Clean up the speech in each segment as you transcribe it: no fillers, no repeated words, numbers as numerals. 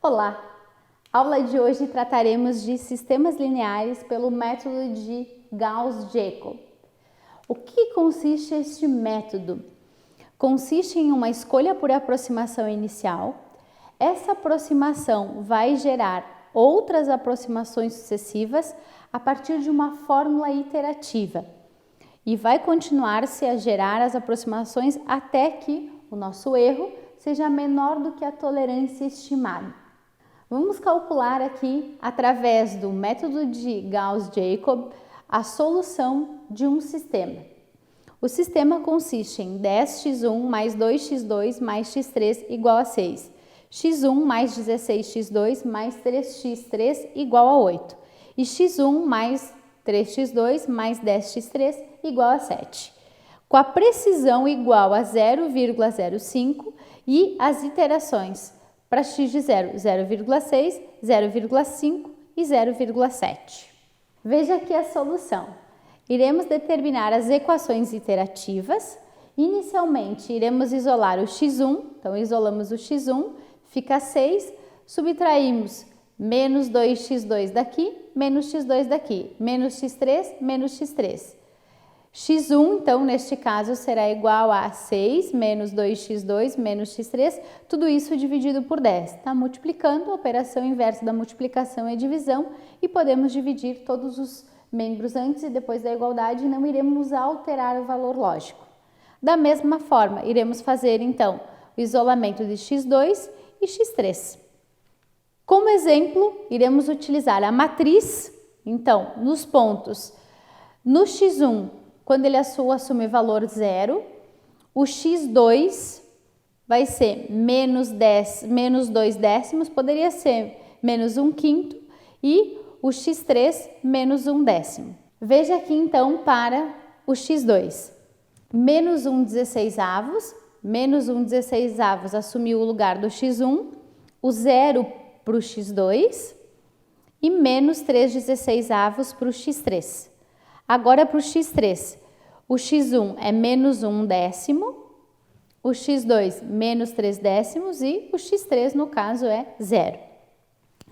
Olá! Aula de hoje trataremos de sistemas lineares pelo método de Gauss-Jacob. O que consiste este método? Consiste em uma escolha por aproximação inicial. Essa aproximação vai gerar outras aproximações sucessivas a partir de uma fórmula iterativa e vai continuar-se a gerar as aproximações até que o nosso erro seja menor do que a tolerância estimada. Vamos calcular aqui, através do método de Gauss-Jacob, a solução de um sistema. O sistema consiste em 10x1 mais 2x2 mais x3 igual a 6, x1 mais 16x2 mais 3x3 igual a 8 e x1 mais 3x2 mais 10x3 igual a 7, com a precisão igual a 0,05 e as iterações para x de 0, 0,6, 0,5 e 0,7. Veja aqui a solução. Iremos determinar as equações iterativas. Inicialmente, iremos isolar o x1, então isolamos o x1, fica 6, subtraímos menos 2x2 daqui, menos x2 daqui, menos x3, menos x3. x1, então, neste caso, será igual a 6 menos 2x2 menos x3, tudo isso dividido por 10. Está multiplicando, a operação inversa da multiplicação é divisão e podemos dividir todos os membros antes e depois da igualdade e não iremos alterar o valor lógico. Da mesma forma, iremos fazer, então, o isolamento de x2 e x3. Como exemplo, iremos utilizar a matriz, então, nos pontos, no x1, quando ele assume valor 0, o x2 vai ser menos 2 décimos, poderia ser menos 1/5 e o x3 menos 1 décimo. Veja aqui então para o x2, menos 1/16, menos 1/16 assumiu o lugar do x1, o 0 para o x2 e menos 3/16 para o x3. Agora para o x3, o x1 é menos 1 décimo, o x2 menos 3 décimos e o x3 no caso é 0.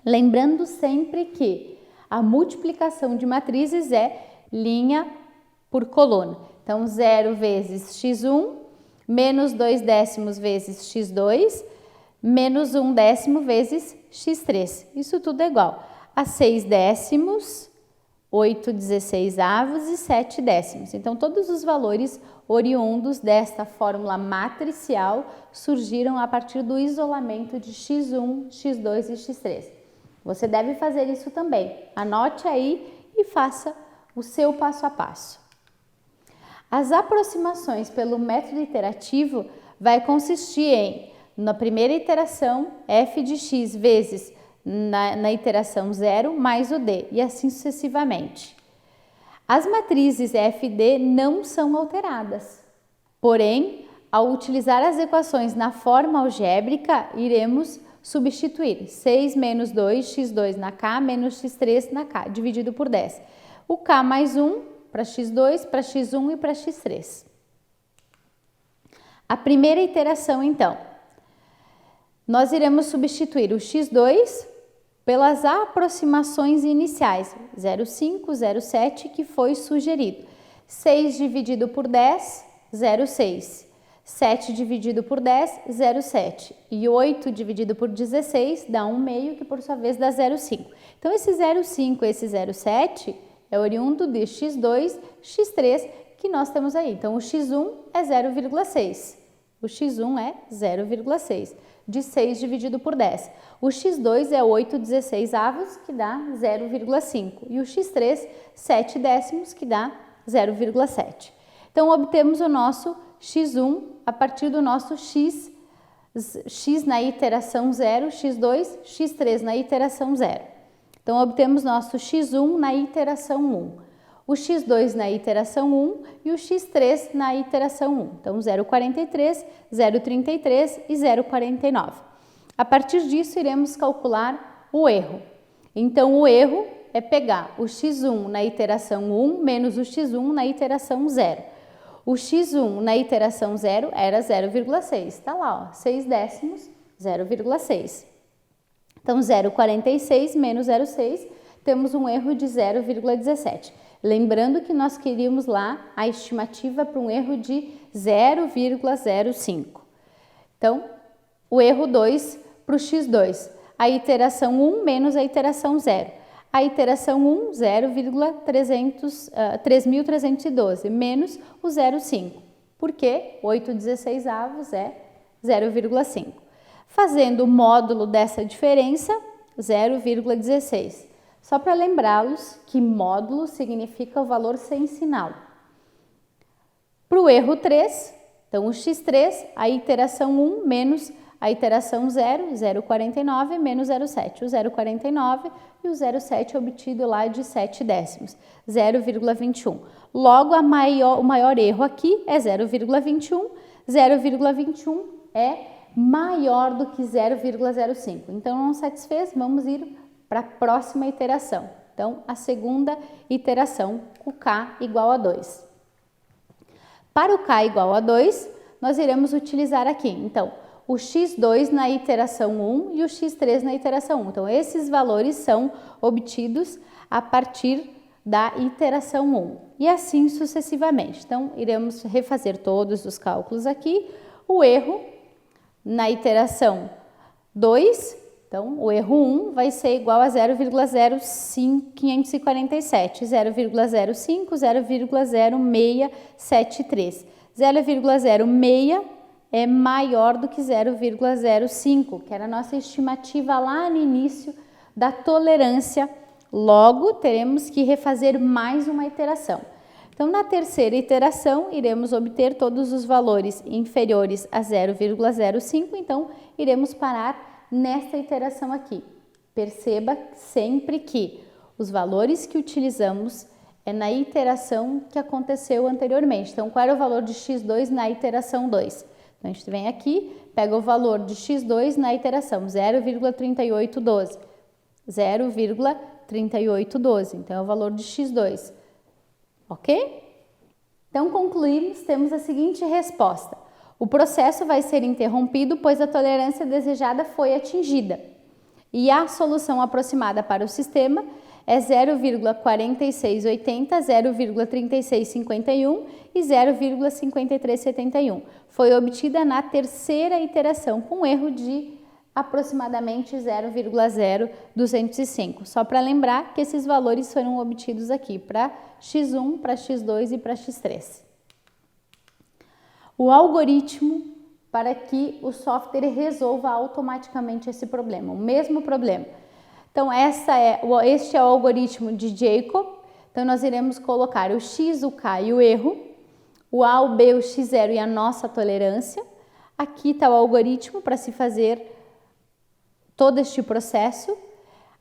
Lembrando sempre que a multiplicação de matrizes é linha por coluna. Então 0 vezes x1, menos 2 décimos vezes x2, menos 1 décimo vezes x3. Isso tudo é igual a 6 décimos, 8/16 e 7 décimos. Então, todos os valores oriundos desta fórmula matricial surgiram a partir do isolamento de x1, x2 e x3. Você deve fazer isso também. Anote aí e faça o seu passo a passo. As aproximações pelo método iterativo vai consistir em, na primeira iteração, f de x vezes na iteração 0 mais o d, e assim sucessivamente. As matrizes f e d não são alteradas, porém, ao utilizar as equações na forma algébrica, iremos substituir 6 menos 2, x2 na k, menos x3 na k, dividido por 10. O k mais 1 para x2, para x1 e para x3. A primeira iteração, então, nós iremos substituir o x2 pelas aproximações iniciais, 0,5, 0,7, que foi sugerido. 6 dividido por 10, 0,6. 7 dividido por 10, 0,7. E 8 dividido por 16 dá 1/2, que por sua vez dá 0,5. Então, esse 0,5 e esse 0,7 é oriundo de x2, x3, que nós temos aí. Então, o x1 é 0,6. O x1 é 0,6. De 6 dividido por 10. O x2 é 8/16, que dá 0,5. E o x3, 7 décimos, que dá 0,7. Então, obtemos o nosso x1 a partir do nosso x na iteração 0, x2, x3 na iteração 0. Então, obtemos nosso x1 na iteração 1. O x2 na iteração 1 e o x3 na iteração 1. Então, 0,43, 0,33 e 0,49. A partir disso, iremos calcular o erro. Então, o erro é pegar o x1 na iteração 1 menos o x1 na iteração 0. O x1 na iteração 0 era 0,6. Está lá, ó, 6 décimos, 0,6. Então, 0,46 menos 0,6, temos um erro de 0,17. Lembrando que nós queríamos lá a estimativa para um erro de 0,05. Então, o erro 2 para o x2, a iteração 1 menos a iteração 0. A iteração 1, 3.312, menos o 0,5, porque 8/16 é 0,5. Fazendo o módulo dessa diferença, 0,16. Só para lembrá-los que módulo significa o valor sem sinal. Para o erro 3, então o x3, a iteração 1 menos a iteração 0, 0,49 menos 0,7. O 0,49 e o 0,7 obtido lá de 7 décimos, 0,21. Logo, o maior erro aqui é 0,21. 0,21 é maior do que 0,05. Então, não satisfez, vamos ir para a próxima iteração. Então, a segunda iteração, o k igual a 2. Para o k igual a 2, nós iremos utilizar aqui, então, o x2 na iteração 1 e o x3 na iteração 1. Então, esses valores são obtidos a partir da iteração 1 e assim sucessivamente. Então, iremos refazer todos os cálculos aqui. O erro na iteração 2, então, o erro 1 vai ser igual a 0,0547, 0,05, 0,0673. 0,06 é maior do que 0,05, que era a nossa estimativa lá no início da tolerância. Logo, teremos que refazer mais uma iteração. Então, na terceira iteração, iremos obter todos os valores inferiores a 0,05, então, iremos parar nesta iteração aqui. Perceba sempre que os valores que utilizamos é na iteração que aconteceu anteriormente. Então, qual era o valor de x2 na iteração 2? Então, a gente vem aqui, pega o valor de x2 na iteração, 0,3812. 0,3812, então é o valor de x2. Ok? Então, concluímos, temos a seguinte resposta. O processo vai ser interrompido, pois a tolerância desejada foi atingida. E a solução aproximada para o sistema é 0,4680, 0,3651 e 0,5371. Foi obtida na terceira iteração, com erro de aproximadamente 0,0205. Só para lembrar que esses valores foram obtidos aqui para x1, para x2 e para x3. O algoritmo para que o software resolva automaticamente esse problema, o mesmo problema. Então, este é o algoritmo de Jacob. Então, nós iremos colocar o x, o k e o erro, o a, o b, o x0 e a nossa tolerância. Aqui está o algoritmo para se fazer todo este processo.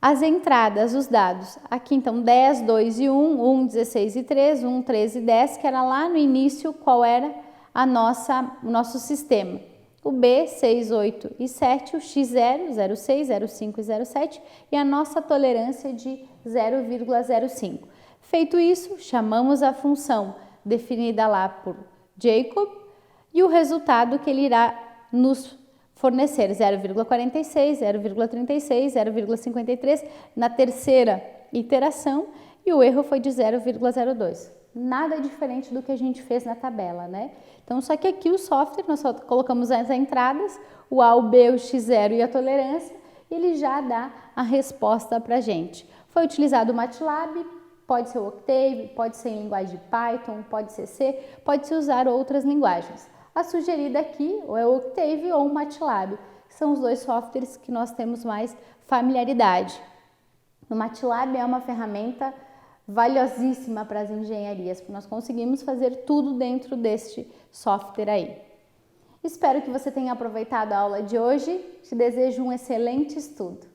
As entradas, os dados. Aqui, então, 10, 2 e 1, 1, 16 e 3, 1, 13 e 10, que era lá no início qual era o nosso sistema. O B, 6, 8 e 7, o X0, 0,6, 0,5 e 0,7 e a nossa tolerância de 0,05. Feito isso, chamamos a função definida lá por Jacob e o resultado que ele irá nos fornecer 0,46, 0,36, 0,53 na terceira iteração e o erro foi de 0,02. Nada diferente do que a gente fez na tabela, né? Então, só que aqui o software, nós só colocamos as entradas, o A, o B, o X0 e a tolerância, e ele já dá a resposta para a gente. Foi utilizado o MATLAB, pode ser o Octave, pode ser em linguagem de Python, pode ser C, pode-se usar outras linguagens. A sugerida aqui ou é o Octave ou o MATLAB, que são os dois softwares que nós temos mais familiaridade. O MATLAB é uma ferramenta valiosíssima para as engenharias, porque nós conseguimos fazer tudo dentro deste software aí. Espero que você tenha aproveitado a aula de hoje. Te desejo um excelente estudo.